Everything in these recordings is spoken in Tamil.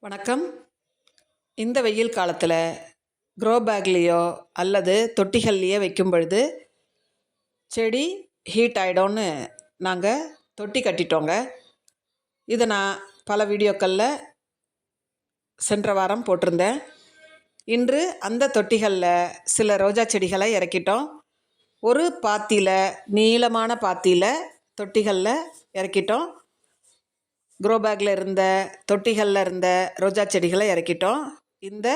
வணக்கம். இந்த வெயில் காலத்தில் க்ரோ பேக்லேயோ அல்லது தொட்டிகள்லேயோ வைக்கும் பொழுது செடி ஹீட் ஆகிடும்னு நாங்கள் தொட்டி கட்டிட்டோங்க. இதை நான் பல வீடியோக்களில் சென்ற வாரம் போட்டிருந்தேன். இன்று அந்த தொட்டிகளில் சில ரோஜா செடிகளை இறக்கிட்டோம். ஒரு பாத்தியில், நீளமான பாத்தியில் தொட்டிகளில் இறக்கிட்டோம். க்ரோ பேக்கில் இருந்த தொட்டிகளில் இருந்த ரோஜா செடிகளை இறக்கிட்டோம். இந்த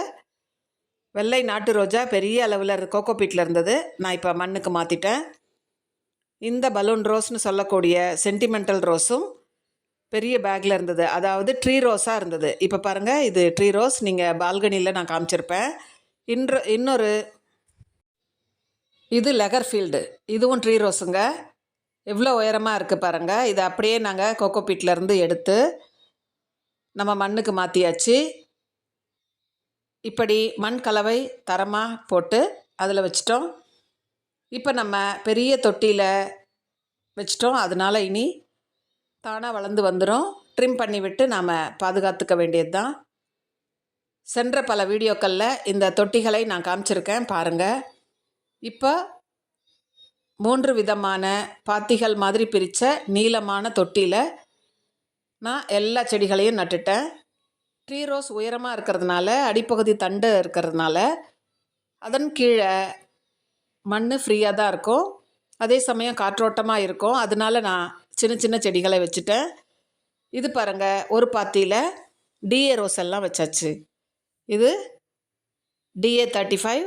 வெள்ளை நாட்டு ரோஜா பெரிய அளவில் கோகோபீட்டில் இருந்தது. நான் இப்போ மண்ணுக்கு மாற்றிட்டேன். இந்த பலூன் ரோஸ்னு சொல்லக்கூடிய சென்டிமெண்டல் ரோஸும் பெரிய பேக்கில் இருந்தது, அதாவது ட்ரீ ரோஸாக இருந்தது. இப்போ பாருங்கள், இது ட்ரீ ரோஸ். நீங்கள் பால்கனியில் நான் காமிச்சிருப்பேன். இன்னொரு இது லெகர்ஃபீல்டு, இதுவும் ட்ரீ ரோஸுங்க. எவ்வளோ உயரமாக இருக்குது பாருங்கள். இதை அப்படியே நாங்கள் கோகோபீட்லேருந்து எடுத்து நம்ம மண்ணுக்கு மாற்றியாச்சு. இப்படி மண் கலவை தரமாக போட்டு அதில் வச்சிட்டோம். இப்போ நம்ம பெரிய தொட்டியில் வச்சிட்டோம். அதனால் இனி தானாக வளர்ந்து வந்துடும். ட்ரிம் பண்ணி விட்டு நாம் பாதுகாத்துக்க வேண்டியது தான். சென்ற பல வீடியோக்களில் இந்த தொட்டிகளை நான் காமிச்சிருக்கேன், பாருங்கள். இப்போ 3 விதமான பாத்திகள் மாதிரி பிரித்த நீளமான தொட்டியில் நான் எல்லா செடிகளையும் நட்டுட்டேன். ட்ரீ ரோஸ் உயரமாக இருக்கிறதுனால, அடிப்பகுதி தண்டு இருக்கிறதுனால அதன் கீழே மண் ஃப்ரீயாக தான் இருக்கும். அதே சமயம் காற்றோட்டமாக இருக்கும். அதனால நான் சின்ன சின்ன செடிகளை வச்சுட்டேன். இது பாருங்கள், ஒரு பாத்தியில் டிஏ ரோஸ் எல்லாம் வச்சாச்சு. இது DA 35,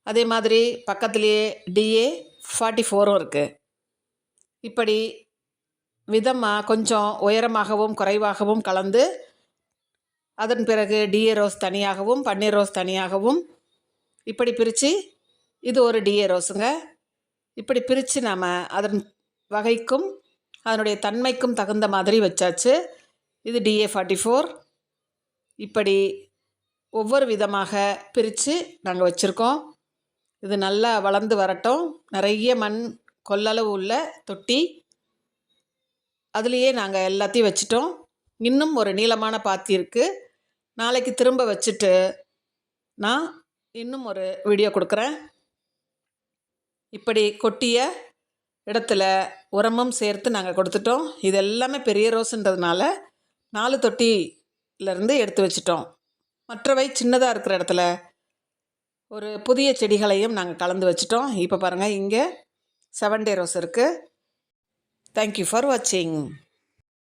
அதே மாதிரி பக்கத்துலேயே DA 44 இருக்குது. இப்படி விதமாக கொஞ்சம் உயரமாகவும் குறைவாகவும் கலந்து, அதன் பிறகு டிஏ ரோஸ் தனியாகவும் பன்னீர் ரோஸ் தனியாகவும் இப்படி பிரித்து, இது ஒரு டிஏ ரோஸுங்க. இப்படி பிரித்து நாம் அதன் வகைக்கும் அதனுடைய தன்மைக்கும் தகுந்த மாதிரி வச்சாச்சு. இது DA 44. இப்படி ஒவ்வொரு விதமாக பிரித்து நாங்கள் வச்சுருக்கோம். இது நல்லா வளர்ந்து வரட்டும். நிறைய மண் கொள்ளளவு உள்ள தொட்டி, அதுலேயே நாங்கள் எல்லாத்தையும் வச்சிட்டோம். இன்னும் ஒரு நீளமான பாத்தி இருக்குது. நாளைக்கு திரும்ப வச்சுட்டு நான் இன்னும் ஒரு வீடியோ கொடுக்குறேன். இப்படி கொட்டிய இடத்துல உரமும் சேர்த்து நாங்கள் கொடுத்துட்டோம். இது எல்லாமே பெரிய ரோஸுன்றதுனால 4 தொட்டியிலேருந்து எடுத்து வச்சிட்டோம். மற்றவை சின்னதாக இருக்கிற இடத்துல ஒரு புதிய செடிகளையும் நாங்கள் கலந்து வச்சிட்டோம். இப்போ பாருங்கள், இங்கே 7 டே ரோஸ் இருக்குது. தேங்க்யூ ஃபார் வாட்சிங்.